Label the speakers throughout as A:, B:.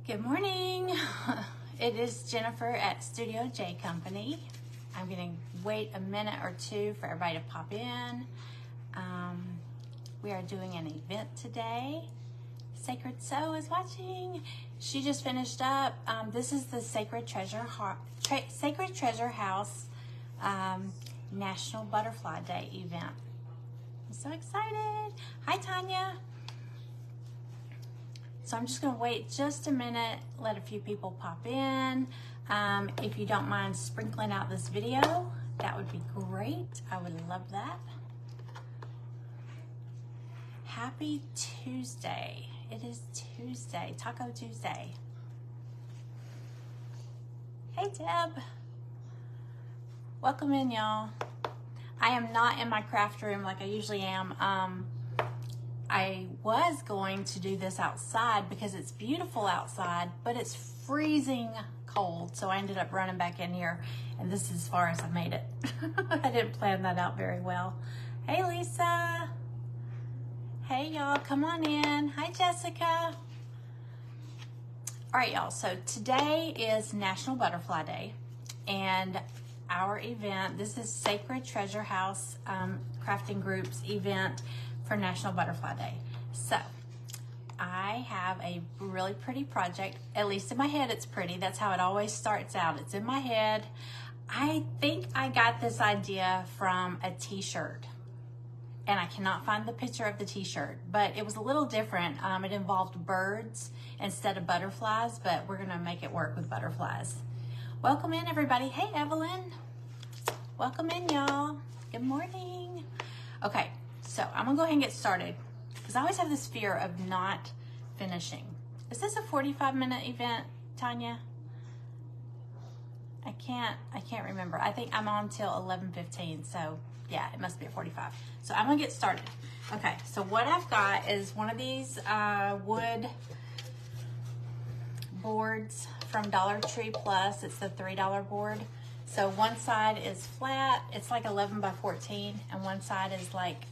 A: Good morning. It is Jennifer at Studio J Company. I'm going to wait a minute or two for everybody to pop in. We are doing an event today. Sacred Sew is watching. She just finished up. This is the Sacred Treasure House National Butterfly Day event. I'm so excited. Hi, Tanya. So I'm just gonna wait just a minute, let a few people pop in. If you don't mind sprinkling out this video, that would be great. I would love that. Happy Tuesday. It is Tuesday, Taco Tuesday. Hey, Deb. Welcome in, y'all. I am not in my craft room like I usually am. I was going to do this outside because it's beautiful outside, but it's freezing cold. So I ended up running back in here, and this is as far as I made it. I didn't plan that out very well. Hey, Lisa. Hey, y'all, come on in. Hi, Jessica. All right, y'all, so today is National Butterfly Day, and our event, this is Sacred Treasure House Crafting Group's event for National Butterfly Day. So I have a really pretty project. At least in my head it's pretty. That's how it always starts out. It's in my head. I think I got this idea from a t-shirt, and I cannot find the picture of the t-shirt, but it was a little different. It involved birds instead of butterflies, but we're gonna make it work with butterflies. Welcome in, everybody. Hey, Evelyn. Welcome in, y'all. Good morning. Okay. So I'm gonna go ahead and get started because I always have this fear of not finishing. Is this a 45-minute event, Tanya? I can't remember. I think I'm on till 11:15, so yeah, it must be at 45. So I'm gonna get started. Okay, so what I've got is one of these wood boards from Dollar Tree Plus. It's the $3 board. So one side is flat, it's like 11 by 14, and one side is like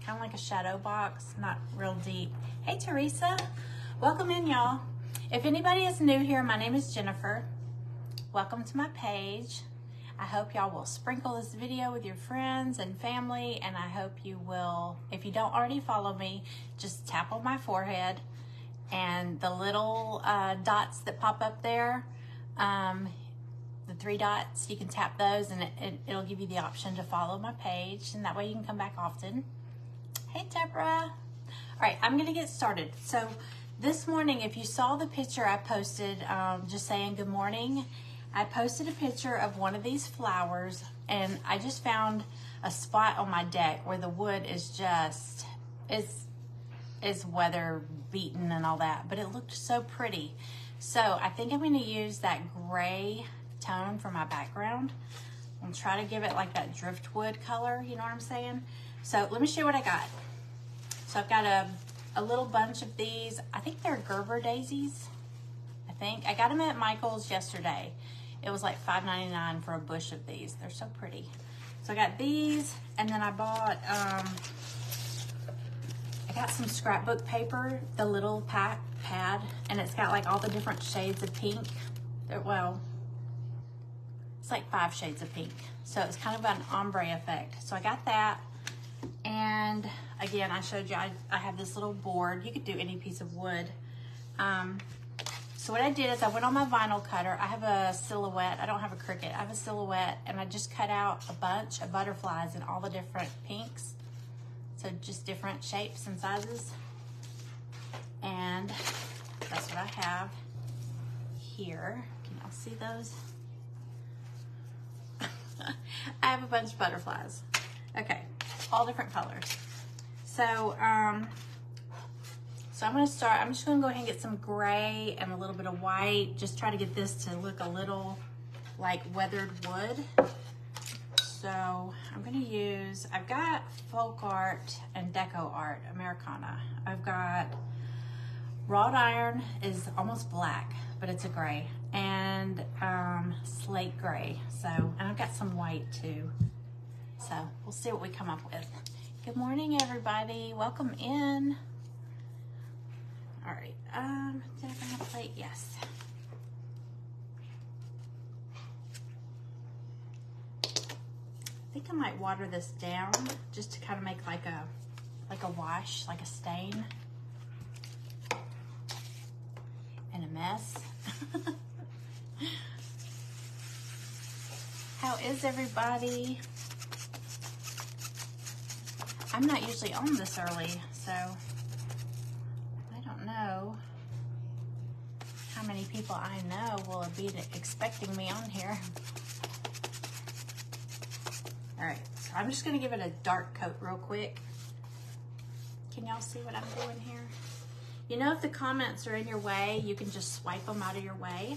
A: kind of like a shadow box, not real deep. Hey, Teresa. Welcome in, y'all. If anybody is new here, my name is Jennifer. Welcome to my page. I hope y'all will sprinkle this video with your friends and family, and I hope you will, if you don't already follow me, just tap on my forehead, and the little dots that pop up there, the 3 dots, you can tap those, and it'll give you the option to follow my page, and that way you can come back often. Hey, Deborah. All right, I'm gonna get started. So this morning, if you saw the picture I posted, just saying good morning, I posted a picture of one of these flowers, and I just found a spot on my deck where the wood is just, is weather beaten and all that, but it looked so pretty. So I think I'm gonna use that gray tone for my background and try to give it like that driftwood color, you know what I'm saying? So let me show you what I got. So I've got a little bunch of these. I think they're Gerber daisies. I think I got them at Michael's yesterday. It was like $5.99 for a bush of these. They're so pretty. So I got these, and then I bought, I got some scrapbook paper, the little pad, and it's got like all the different shades of pink. Well, it's like 5 shades of pink. So it's kind of an ombre effect. So I got that. And again, I showed you, I have this little board. You could do any piece of wood. So what I did is I went on my vinyl cutter. I have a silhouette. I don't have a Cricut. I have a silhouette, and I just cut out a bunch of butterflies in all the different pinks. So just different shapes and sizes. And that's what I have here. Can y'all see those? I have a bunch of butterflies. Okay, all different colors. So, so I'm gonna start, I'm just gonna go ahead and get some gray and a little bit of white, just try to get this to look a little like weathered wood. So I'm gonna use, I've got Folk Art and Deco Art, Americana. I've got wrought iron is almost black, but it's a gray, and slate gray. So, and I've got some white too. So we'll see what we come up with. Good morning, everybody. Welcome in. All All right, did I bring a plate? Yes. I think I might water this down just to kind of make like a wash, like a stain. And a mess. How is everybody? I'm not usually on this early, so I don't know how many people I know will be expecting me on here. All right, so I'm just gonna give it a dark coat real quick. Can y'all see what I'm doing here? You know, if the comments are in your way, you can just swipe them out of your way.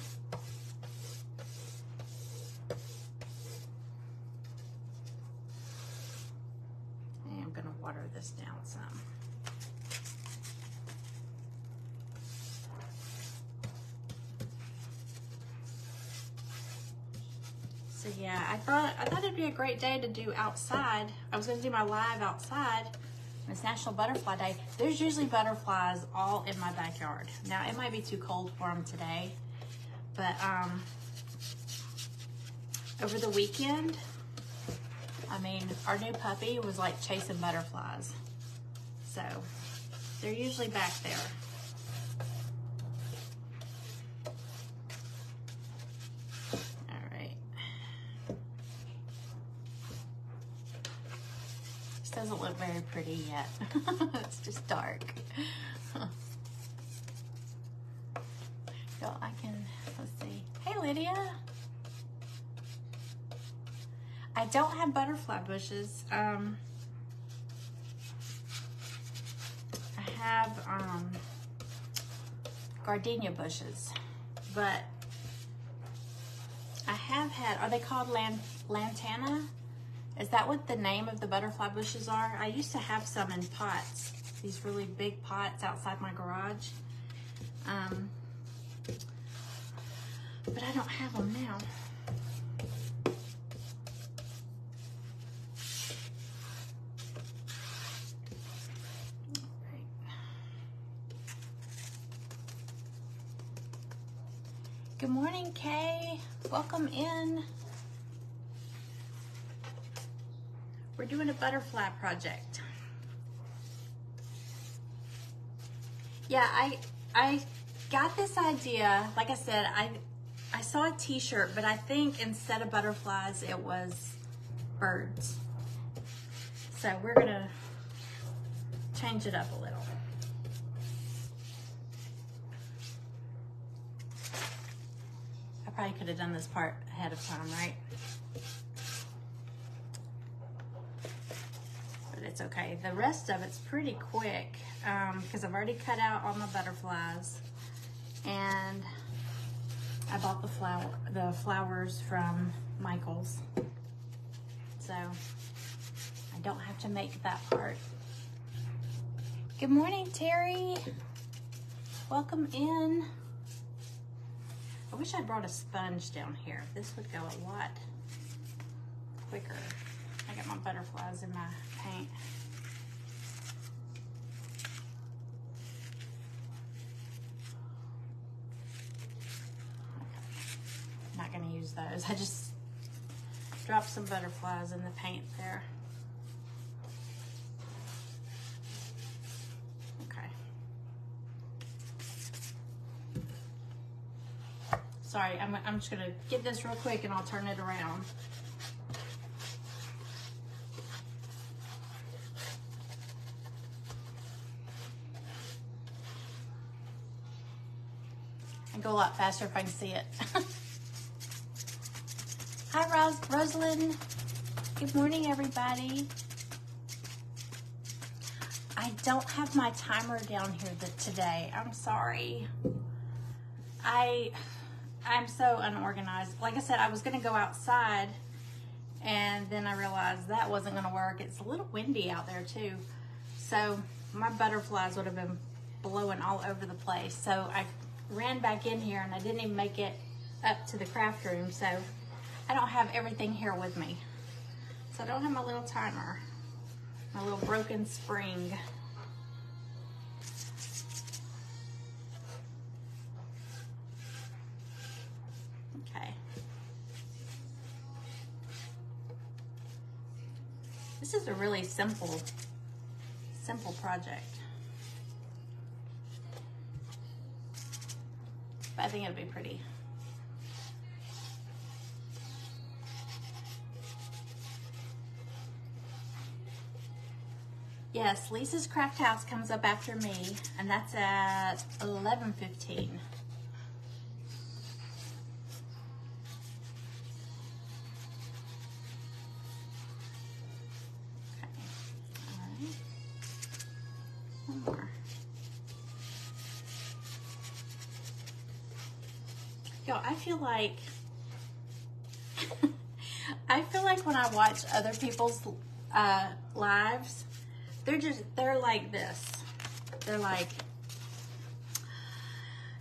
A: And I'm gonna water this down some. So yeah, I thought it'd be a great day to do outside. I was gonna do my live outside. It's National Butterfly Day. There's usually butterflies all in my backyard. Now, it might be too cold for them today, but over the weekend, I mean, our new puppy was like chasing butterflies. So, they're usually back there. All right. Doesn't look very pretty yet. It's just dark. So I can, let's see. Hey Lydia. I don't have butterfly bushes. I have gardenia bushes, but I have had, are they called lantana? Is that what the name of the butterfly bushes are? I used to have some in pots, these really big pots outside my garage. But I don't have them now. All right. Good morning, Kay. Welcome in. We're doing a butterfly project. Yeah, I got this idea. Like I said, I saw a t-shirt, but I think instead of butterflies, it was birds. So we're gonna change it up a little. I probably could have done this part ahead of time, right? It's okay. The rest of it's pretty quick because I've already cut out all my butterflies, and I bought the flowers from Michael's, so I don't have to make that part. Good morning, Terry. Welcome in. I wish I brought a sponge down here. This would go a lot quicker. I got my butterflies in my paint. I'm not gonna use those. I just dropped some butterflies in the paint there. Okay. Sorry, I'm just gonna get this real quick and I'll turn it around. Go a lot faster if I can see it. Hi, Rosalind. Good morning, everybody. I don't have my timer down here today. I'm sorry. I'm so unorganized. Like I said, I was gonna go outside and then I realized that wasn't gonna work. It's a little windy out there too. So my butterflies would have been blowing all over the place. So I ran back in here and I didn't even make it up to the craft room, so I don't have everything here with me. So I don't have my little timer, my little broken spring. Okay. This is a really simple project. But I think it'll be pretty. Yes, Lisa's Craft House comes up after me, and that's at 11:15. Okay, all right. One more. Yo, I feel like when I watch other people's lives, they're like this. They're like,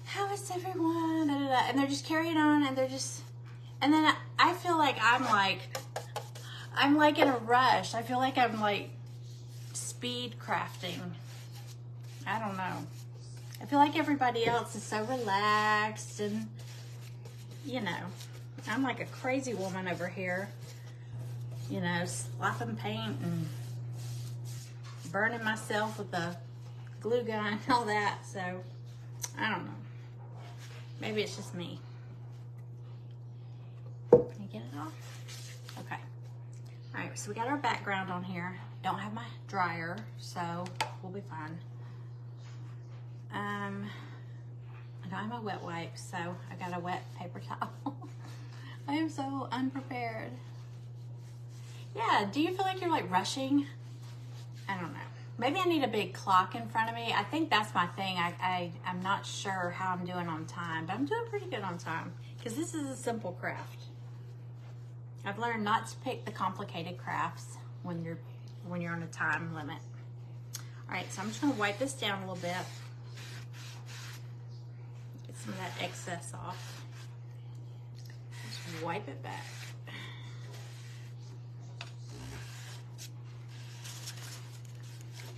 A: how is everyone? Da, da, da. And they're just carrying on, and and then I feel like I'm like in a rush. I feel like I'm like speed crafting. I don't know. I feel like everybody else is so relaxed, and you know, I'm like a crazy woman over here, you know, slapping paint and burning myself with the glue gun and all that. So I don't know. Maybe it's just me. Can you get it off? Okay. All right, so we got our background on here. Don't have my dryer, so we'll be fine. I don't have my wet wipes, so I got a wet paper towel. I am so unprepared. Yeah, do you feel like you're like rushing? I don't know. Maybe I need a big clock in front of me. I think that's my thing. I'm not sure how I'm doing on time, but I'm doing pretty good on time because this is a simple craft. I've learned not to pick the complicated crafts when you're on a time limit. All right, so I'm just gonna wipe this down a little bit. Get some of that excess off. Just wipe it back.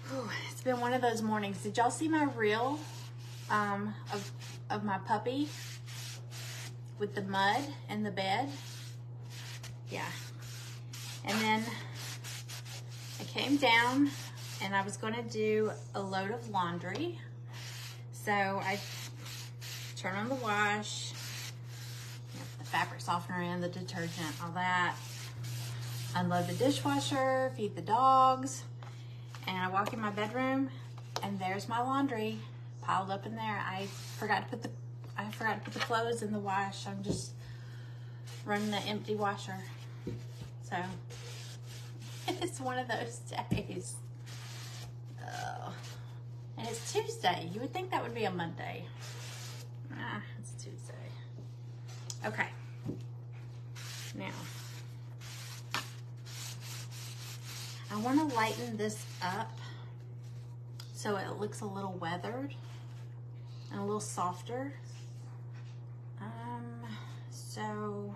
A: Whew, it's been one of those mornings. Did y'all see my reel of my puppy with the mud in the bed? Yeah. And then I came down and I was going to do a load of laundry. So I turn on the wash, the fabric softener in, the detergent, all that. Unload the dishwasher, feed the dogs. And I walk in my bedroom and there's my laundry piled up in there. I forgot to put the clothes in the wash. I'm just running the empty washer. So it's one of those days. Oh. And it's Tuesday. You would think that would be a Monday. Nah, it's Tuesday. Okay. Now, I want to lighten this up so it looks a little weathered and a little softer. So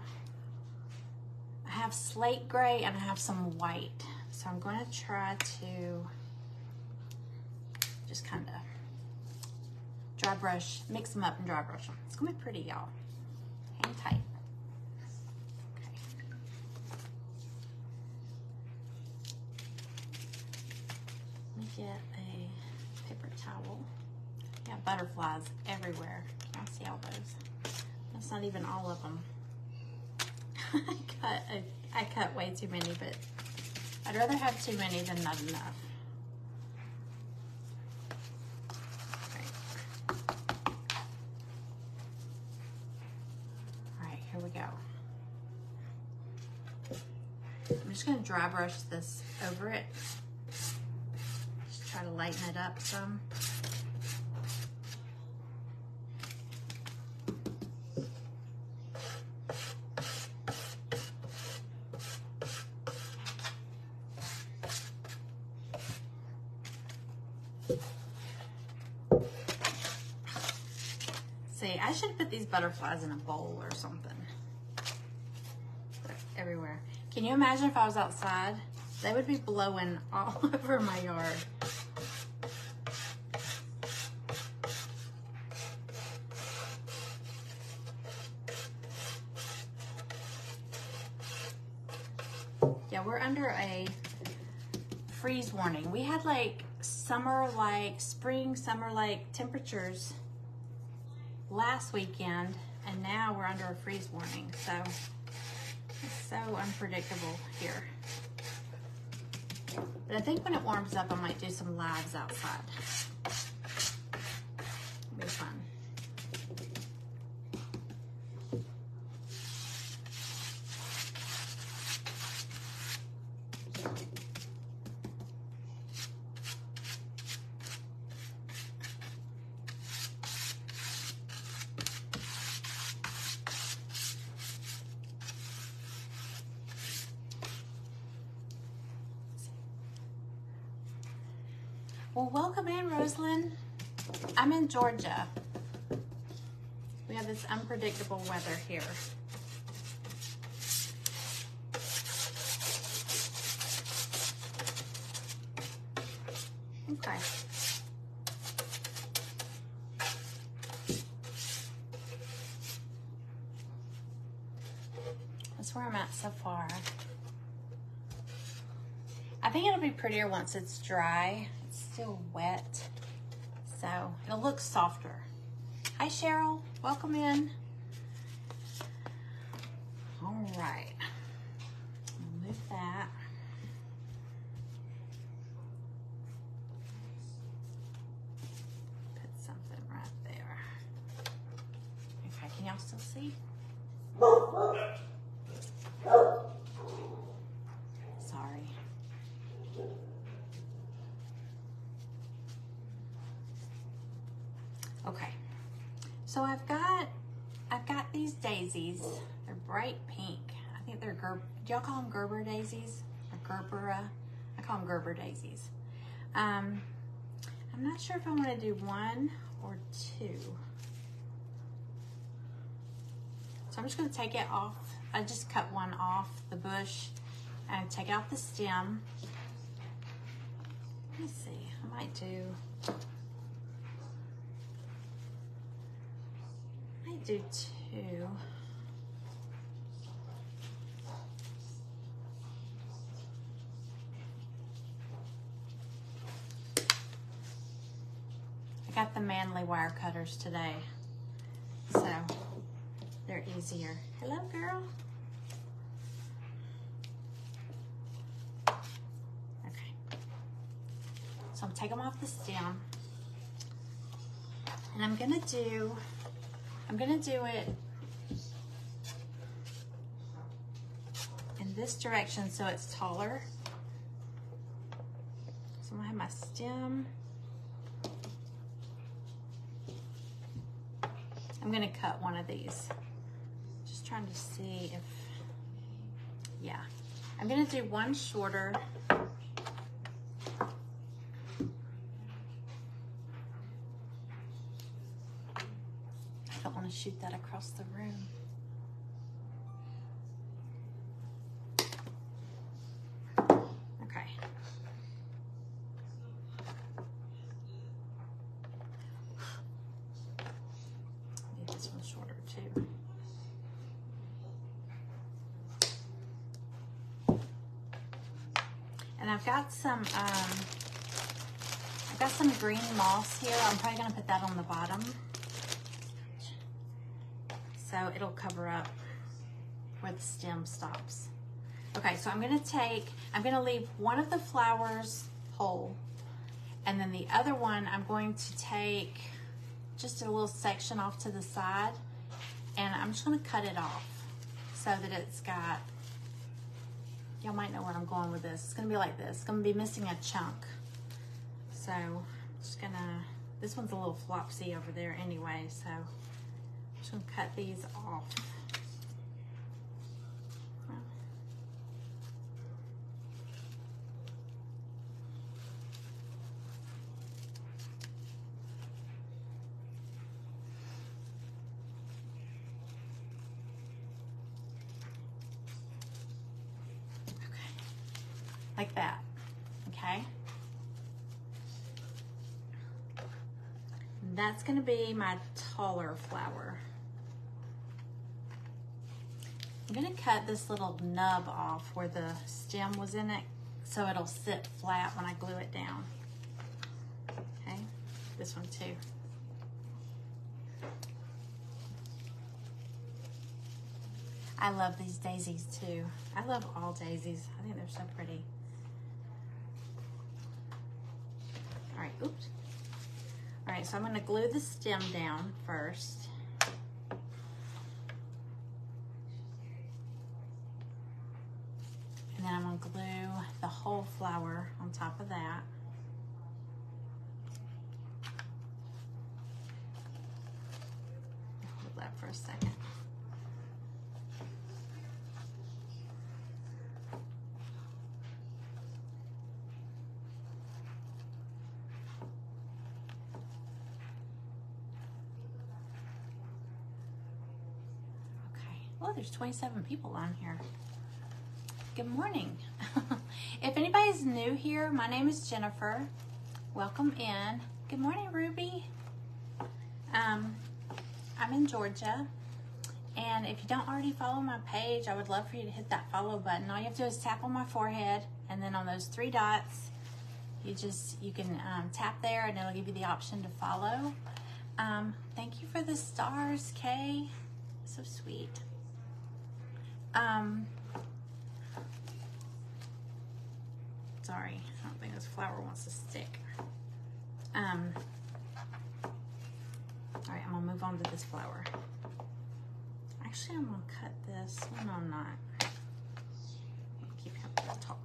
A: I have slate gray and I have some white. So I'm going to try to just kind of dry brush, mix them up and dry brush them. It's going to be pretty, y'all. Hang tight. Okay. Let me get a paper towel. Yeah, butterflies everywhere. I see all those. That's not even all of them. I cut way too many, but I'd rather have too many than not enough. All right, here we go. I'm just gonna dry brush this over it. Just try to lighten it up some. See, I should put these butterflies in a bowl or something. They're everywhere. Can you imagine if I was outside? They would be blowing all over my yard. Yeah, we're under a freeze warning. We had like spring, summer like temperatures last weekend, and now we're under a freeze warning. So it's so unpredictable here. But I think when it warms up, I might do some lives outside. It'll be fun. Well, welcome in, Rosalind. I'm in Georgia. We have this unpredictable weather here. Okay. That's where I'm at so far. I think it'll be prettier once it's dry. It's still wet, so it'll look softer. Hi, Cheryl. Welcome in. All right. I'll move that. Put something right there. Okay, can y'all still see? Sorry. Okay, so I've got these daisies. They're bright pink. I think they're do y'all call them Gerber daisies or Gerbera? I call them Gerber daisies. I'm not sure if I want to do one or two. So I'm just going to take it off. I just cut one off the bush and take out the stem. Let me see. I might do two. I got the Manly wire cutters today, so they're easier. Hello, girl. Okay. So I'm taking them off the stem, and I'm gonna do it in this direction so it's taller. So I'm gonna have my stem. I'm gonna cut one of these. Just trying to see if, yeah. I'm gonna do one shorter. I don't want to shoot that across the room. Okay. Maybe this one's shorter too. And I've got some green moss here. I'm probably gonna put that on the bottom, so it'll cover up where the stem stops. Okay, so I'm gonna leave one of the flowers whole, and then the other one I'm going to take just a little section off to the side, and I'm just gonna cut it off so that it's got, y'all might know where I'm going with this. It's gonna be like this. It's gonna be missing a chunk. So I'm just gonna, this one's a little flopsy over there anyway, so I'm just gonna cut these off. Like that, okay? That's gonna be my taller flower. I'm gonna cut this little nub off where the stem was in it so it'll sit flat when I glue it down. Okay, this one too. I love these daisies too. I love all daisies. I think they're so pretty. All right, oops. All right, so I'm gonna glue the stem down first. And then I'm gonna glue the whole flower on top of that. Hold that for a second. Oh, there's 27 people on here. Good morning. If anybody's new here, my name is Jennifer. Welcome in. Good morning, Ruby. I'm in Georgia. And if you don't already follow my page, I would love for you to hit that follow button. All you have to do is tap on my forehead, and then on those 3 dots, you can tap there, and it'll give you the option to follow. Thank you for the stars, Kay. So sweet. Sorry, I don't think this flower wants to stick. All right, I'm gonna move on to this flower. Actually, I'm gonna cut this. No, I'm not. I'll keep it a little taller.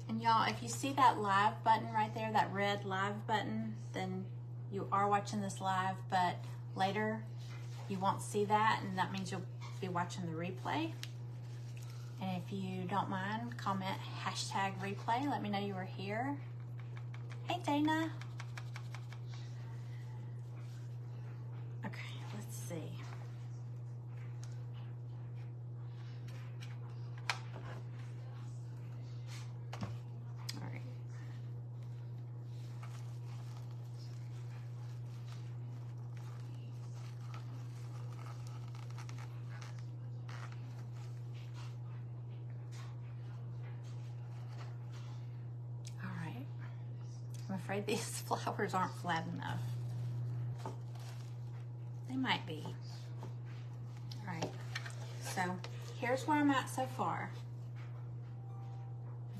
A: And y'all, if you see that live button right there, that red live button, then you are watching this live, but later you won't see that, and that means you'll be watching the replay. And if you don't mind, comment #replay. Let me know you were here. Hey, Dana. Okay, let's see. All right. I'm afraid these flowers aren't flat enough. They might be. All right, so here's where I'm at so far.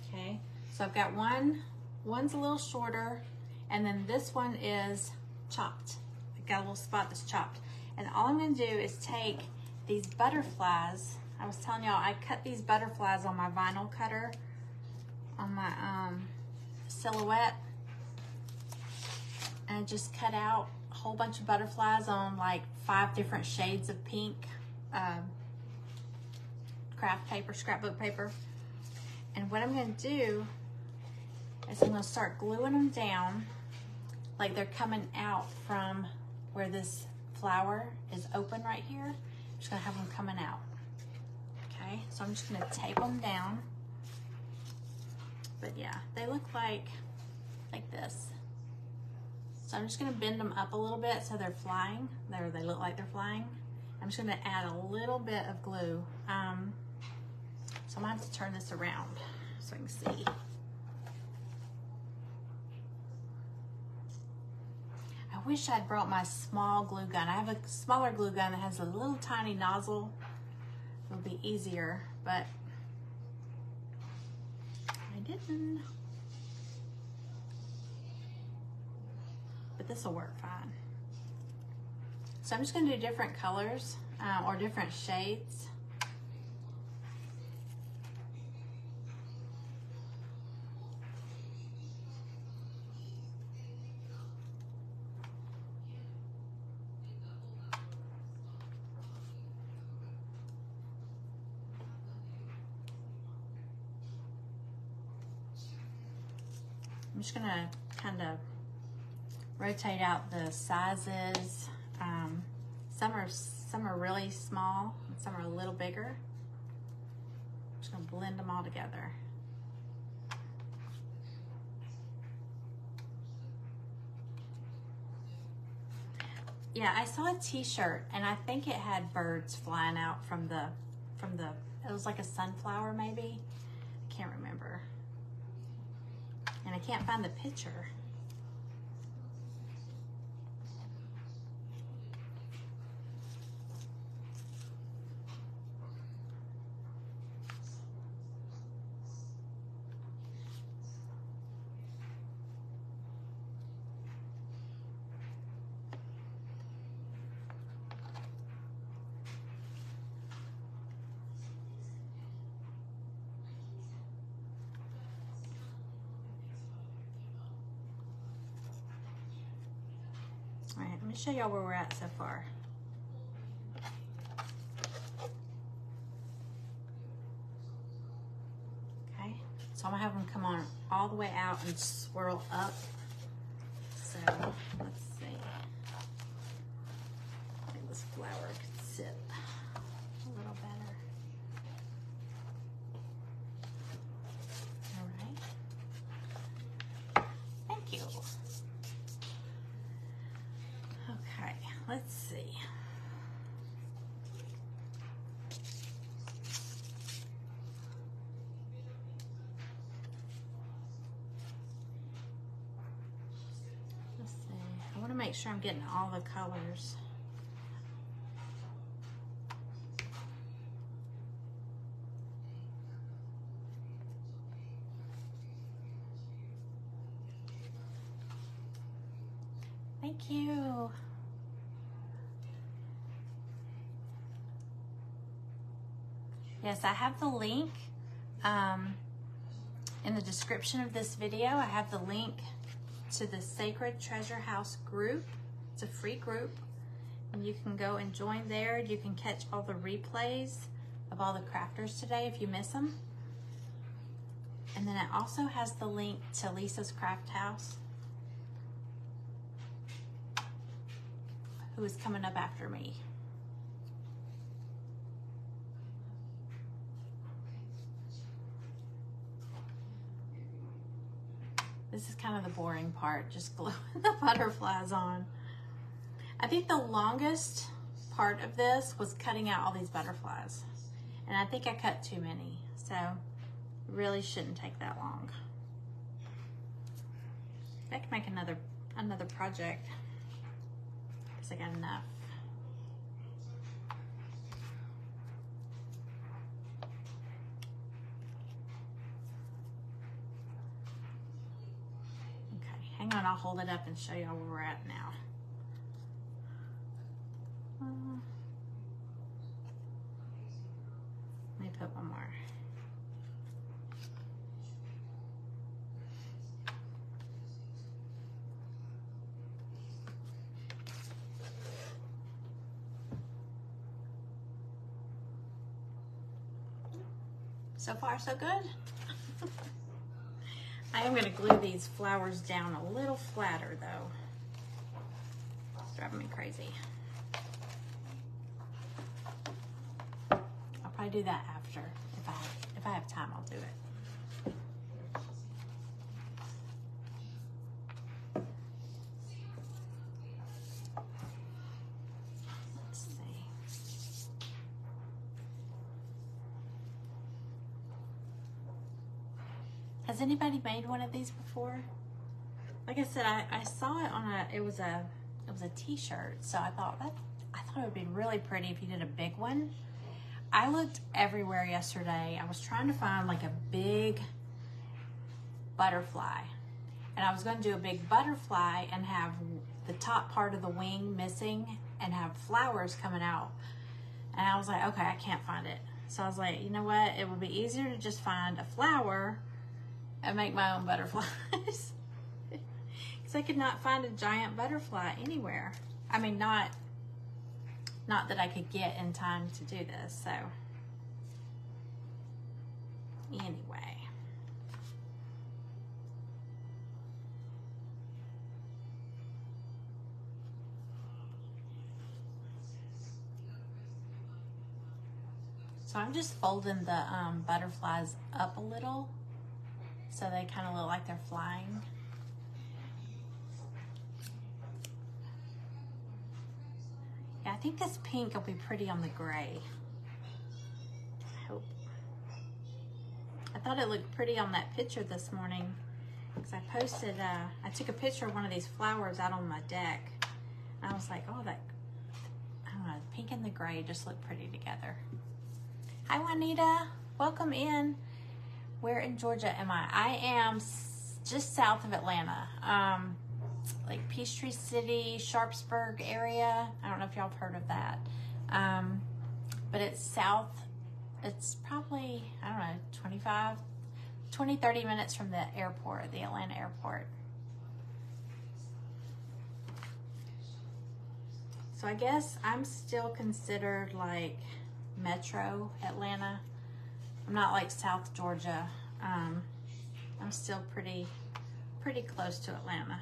A: Okay, so I've got one's a little shorter, and then this one is chopped. I've got a little spot that's chopped. And all I'm gonna do is take these butterflies. I was telling y'all I cut these butterflies on my vinyl cutter, on my Silhouette. And I just cut out a whole bunch of butterflies on like 5 different shades of pink craft paper, scrapbook paper. And what I'm going to do is I'm going to start gluing them down like they're coming out from where this flower is open right here. I'm just going to have them coming out. Okay, so I'm just going to tape them down. But yeah, they look like this. So I'm just gonna bend them up a little bit so they're flying. There, they look like they're flying. I'm just gonna add a little bit of glue. So I'm gonna have to turn this around so I can see. I wish I'd brought my small glue gun. I have a smaller glue gun that has a little tiny nozzle. It would be easier, but I didn't. But this will work fine. So I'm just going to do different colors or different shades. I'm just going to kind of rotate out the sizes. Some are really small, and some are a little bigger. I'm just gonna blend them all together. Yeah, I saw a t-shirt and I think it had birds flying out from the, it was like a sunflower maybe. I can't remember. And I can't find the picture. All right, let me show y'all where we're at so far. Okay, so I'm gonna have them come on all the way out and swirl up. So let's see. I think this flower could sit a little better. All right. Thank you. Okay, let's see. Let's see. I want to make sure I'm getting all the colors. Thank you. Yes, I have the link in the description of this video. I have the link to the Sacred Treasure House group. It's a free group, and you can go and join there. You can catch all the replays of all the crafters today if you miss them. And then it also has the link to Lisa's Craft House, who is coming up after me. This is kind of the boring part, just gluing the butterflies on. I think the longest part of this was cutting out all these butterflies. And I think I cut too many, so it really shouldn't take that long. I can make another project because I got enough. Hang on, I'll hold it up and show y'all where we're at now. Let me put one more. So far, so good. I am going to glue these flowers down a little flatter though. It's driving me crazy. I'll probably do that after. If I have time, I'll do it. Let's see. Has anybody made one of these before? Like I said, I saw it on it was a t-shirt, so I thought it would be really pretty if you did a big one. I looked everywhere yesterday. I was trying to find like a big butterfly, and I was going to do a big butterfly and have the top part of the wing missing and have flowers coming out. And I was like, okay, I can't find it. So I was like, you know what? It would be easier to just find a flower and make my own butterflies. Because I could not find a giant butterfly anywhere. I mean, not that I could get in time to do this, so. Anyway. So I'm just folding the butterflies up a little so they kind of look like they're flying. Yeah, I think this pink will be pretty on the gray. I hope. I thought it looked pretty on that picture this morning because I posted, I took a picture of one of these flowers out on my deck. And I was like, oh, that, I don't know, the pink and the gray just look pretty together. Hi, Juanita. Welcome in. Where in Georgia am I? I am just south of Atlanta. Like Peachtree City, Sharpsburg area. I don't know if y'all have heard of that. But it's south. It's probably, I don't know, 30 minutes from the airport, the Atlanta airport. So I guess I'm still considered like Metro Atlanta. I'm not like South Georgia. I'm still pretty close to Atlanta.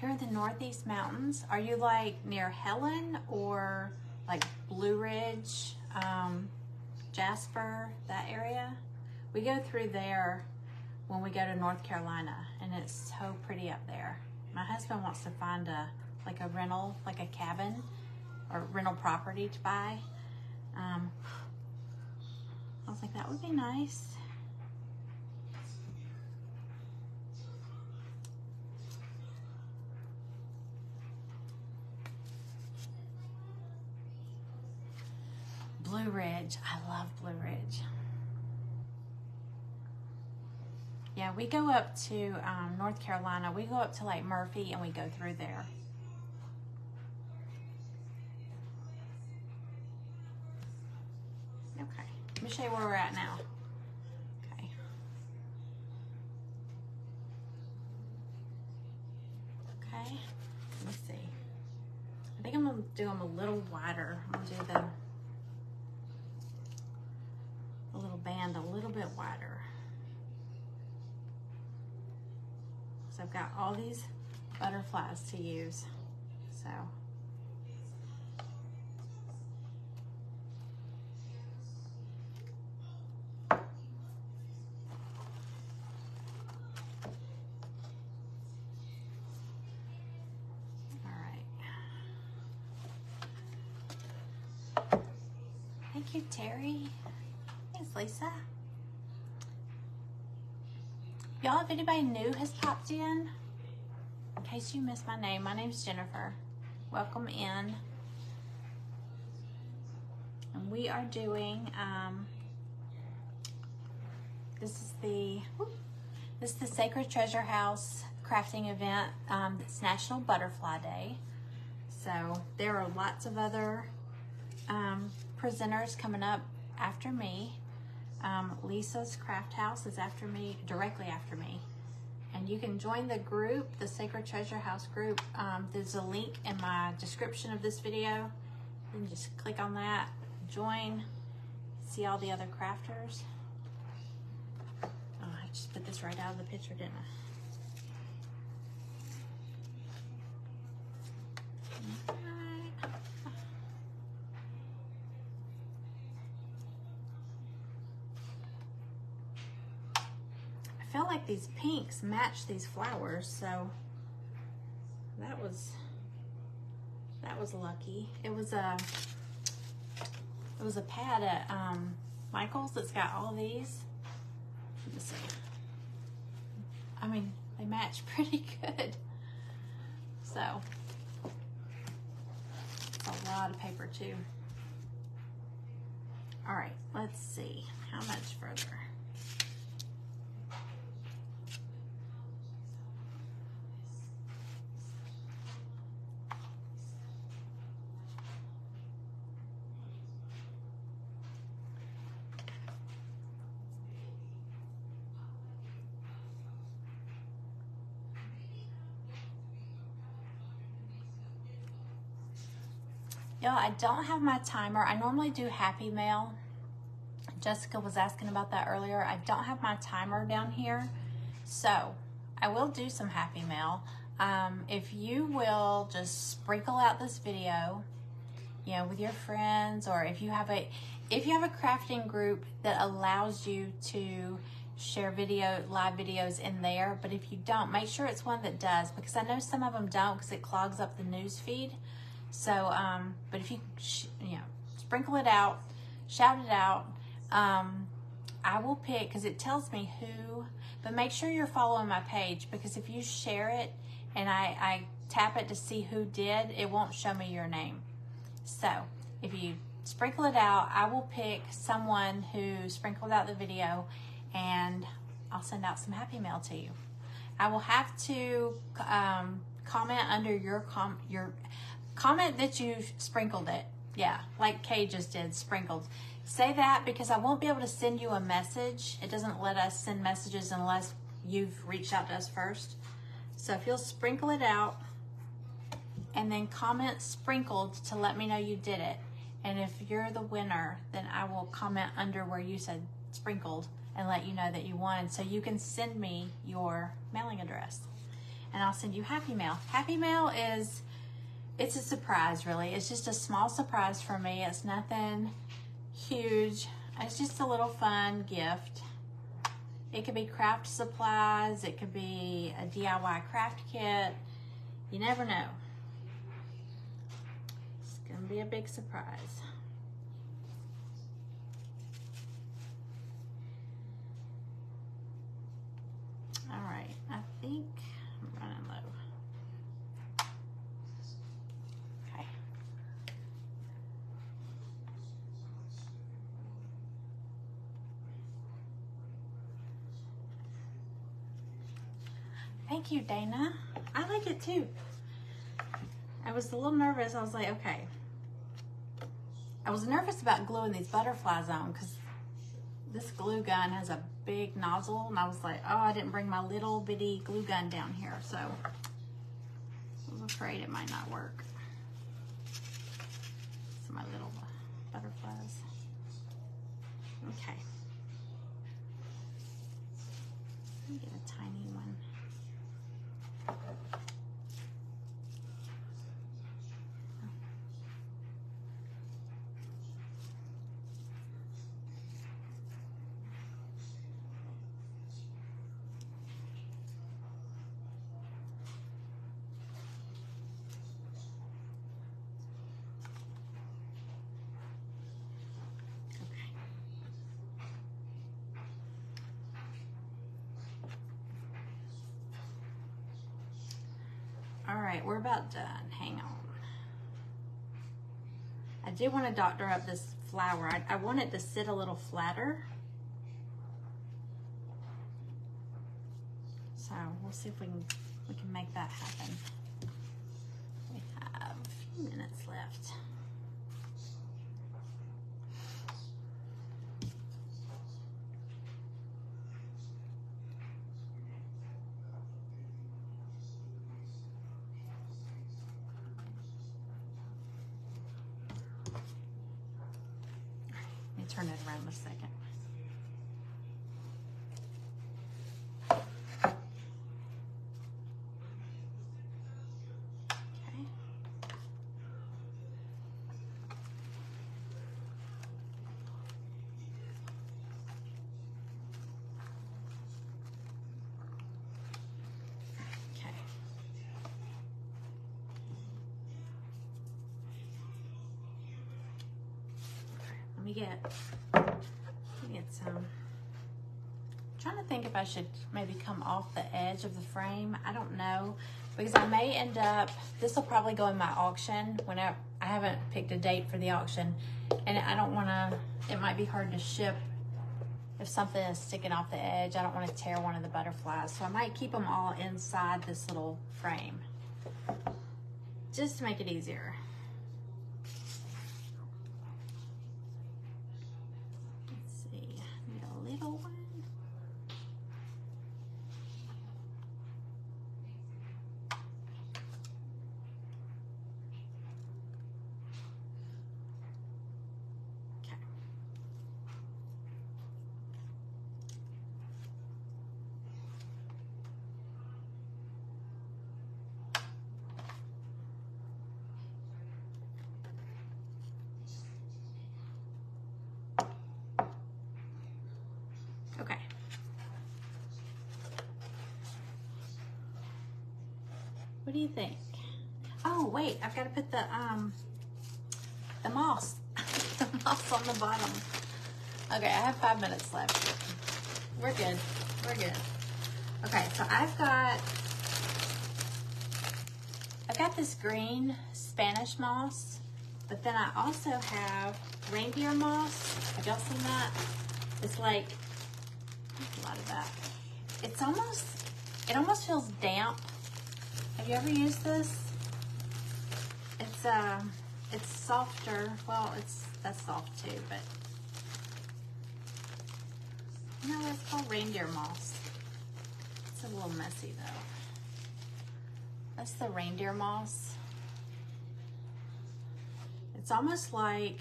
A: Here in the Northeast Mountains, are you like near Helen or like Blue Ridge, Jasper, that area? We go through there when we go to North Carolina, and it's so pretty up there. My husband wants to find a rental, like a cabin or rental property to buy. I was like, that would be nice. Blue Ridge. I love Blue Ridge. Yeah, we go up to North Carolina. We go up to like Murphy and we go through there. Okay, let me show you where we're at now. Okay. Okay, let me see. I think I'm gonna do them a little wider. I'm gonna do the little band a little bit wider. So I've got all these butterflies to use. So thank you, Terry. Thanks, Lisa. Y'all, if anybody new has popped in case you missed my name's Jennifer. Welcome in. And we are doing, this is the Sacred Treasure House crafting event. It's National Butterfly Day. So there are lots of other presenters coming up after me. Lisa's Craft House is after me, directly after me. And you can join the group, the Sacred Treasure House group. There's a link in my description of this video. You can just click on that, join, see all the other crafters. Oh, I just put this right out of the picture, didn't I? I felt like these pinks match these flowers, so that was lucky. It was a pad at Michael's that's got all these. Let me see. I mean, they match pretty good. So it's a lot of paper too. All right, let's see how much further. Y'all, I don't have my timer. I normally do Happy Mail, Jessica was asking about that earlier. I don't have my timer down here, so I will do some Happy Mail. If you will just sprinkle out this video, you know, with your friends, or if you have a crafting group that allows you to share live videos in there, but if you don't, make sure it's one that does, because I know some of them don't, because it clogs up the news feed. So, but if you, you know, sprinkle it out, shout it out. I will pick, because it tells me who, but make sure you're following my page, because if you share it and I tap it to see who did, it won't show me your name. So if you sprinkle it out, I will pick someone who sprinkled out the video, and I'll send out some Happy Mail to you. I will have to comment under your comment that you sprinkled it. Yeah, like Kay just did, sprinkled. Say that, because I won't be able to send you a message. It doesn't let us send messages unless you've reached out to us first. So if you'll sprinkle it out and then comment sprinkled to let me know you did it. And if you're the winner, then I will comment under where you said sprinkled and let you know that you won, so you can send me your mailing address and I'll send you Happy Mail. Happy Mail it's a surprise, really. It's just a small surprise for me. It's nothing huge. It's just a little fun gift. It could be craft supplies. It could be a DIY craft kit. You never know. It's gonna be a big surprise. All right, I think I'm running low. Okay. Thank you, Dana. I like it too. I was a little nervous. I was like, okay. I was nervous about gluing these butterflies on, because this glue gun has a big nozzle, and I was like, oh, I didn't bring my little bitty glue gun down here, so I was afraid it might not work. So my little butterflies. Okay. Let me get a tiny one. All right, we're about done. Hang on. I do want to doctor up this flower. I want it to sit a little flatter. So we'll see if we can make that happen. We have a few minutes left. Turn it around a second. Okay. Okay. Let me get some. I'm trying to think if I should maybe come off the edge of the frame. I don't know, because I may end up, this will probably go in my auction whenever. I haven't picked a date for the auction, and I don't want to, it might be hard to ship if something is sticking off the edge. I don't want to tear one of the butterflies, so I might keep them all inside this little frame just to make it easier. What do you think? Oh, wait, I've got to put the moss. The moss on the bottom. Okay, I have 5 minutes left. We're good. We're good. Okay, so I've got this green Spanish moss, but then I also have reindeer moss. Have y'all seen that? It's like, a lot of that. It almost feels damp. Have you ever used this? It's softer. Well, that's soft too, but no, it's called reindeer moss. It's a little messy though. That's the reindeer moss. It's almost like,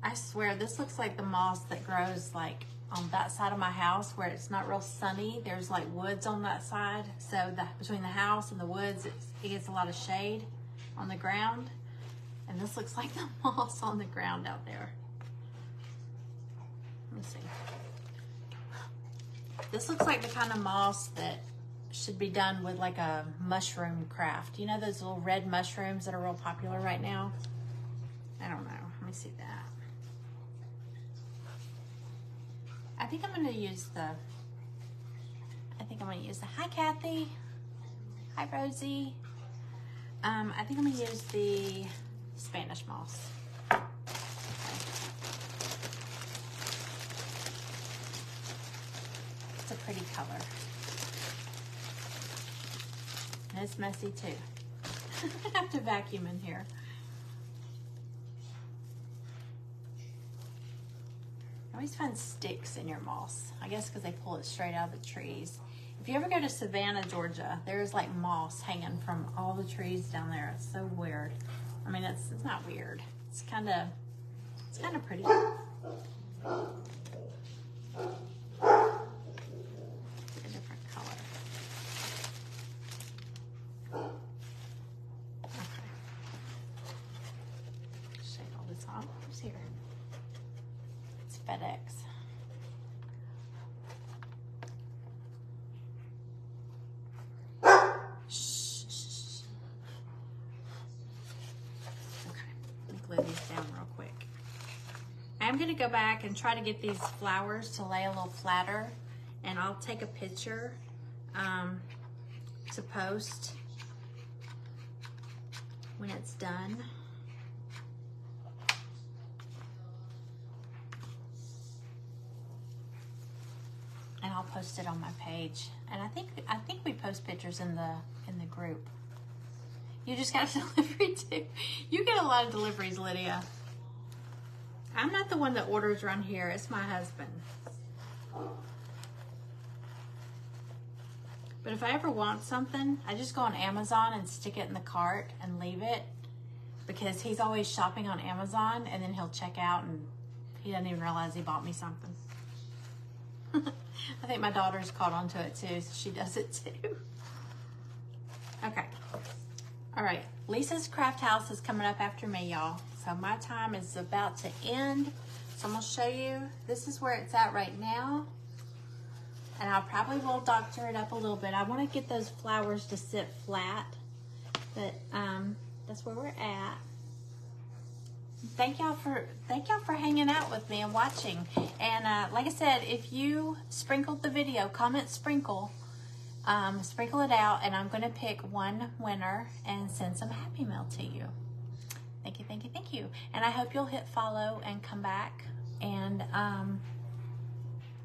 A: I swear, this looks like the moss that grows like on that side of my house where it's not real sunny. There's like woods on that side. So between the house and the woods, it gets a lot of shade on the ground. And this looks like the moss on the ground out there. Let me see. This looks like the kind of moss that should be done with like a mushroom craft. You know those little red mushrooms that are real popular right now? I don't know. Let me see that. I think I'm gonna use the, hi Kathy. Hi Rosie. I think I'm gonna use the Spanish moss. Okay. It's a pretty color. And it's messy too. I have to vacuum in here. I always find sticks in your moss. I guess because they pull it straight out of the trees. If you ever go to Savannah, Georgia, there's like moss hanging from all the trees down there. It's so weird. I mean, it's not weird. It's kind of pretty. Get a different color. Okay. Shade all this off. Who's here? It's FedEx. Glue these down real quick. I'm gonna go back and try to get these flowers to lay a little flatter, and I'll take a picture to post when it's done. And I'll post it on my page. And I think we post pictures in the group. You just got a delivery too. You get a lot of deliveries, Lydia. I'm not the one that orders around here. It's my husband. But if I ever want something, I just go on Amazon and stick it in the cart and leave it, because he's always shopping on Amazon, and then he'll check out and he doesn't even realize he bought me something. I think my daughter's caught onto it too, so she does it too. Okay. All right, Lisa's Craft House is coming up after me, y'all. So my time is about to end. So I'm gonna show you, this is where it's at right now. And I probably will doctor it up a little bit. I wanna get those flowers to sit flat, but that's where we're at. Thank y'all for hanging out with me and watching. And like I said, if you sprinkled the video, comment sprinkle. Sprinkle it out, and I'm going to pick one winner and send some Happy Mail to you. Thank you, thank you, thank you. And I hope you'll hit follow and come back and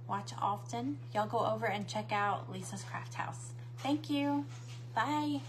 A: watch often. Y'all go over and check out Lisa's Craft House. Thank you. Bye.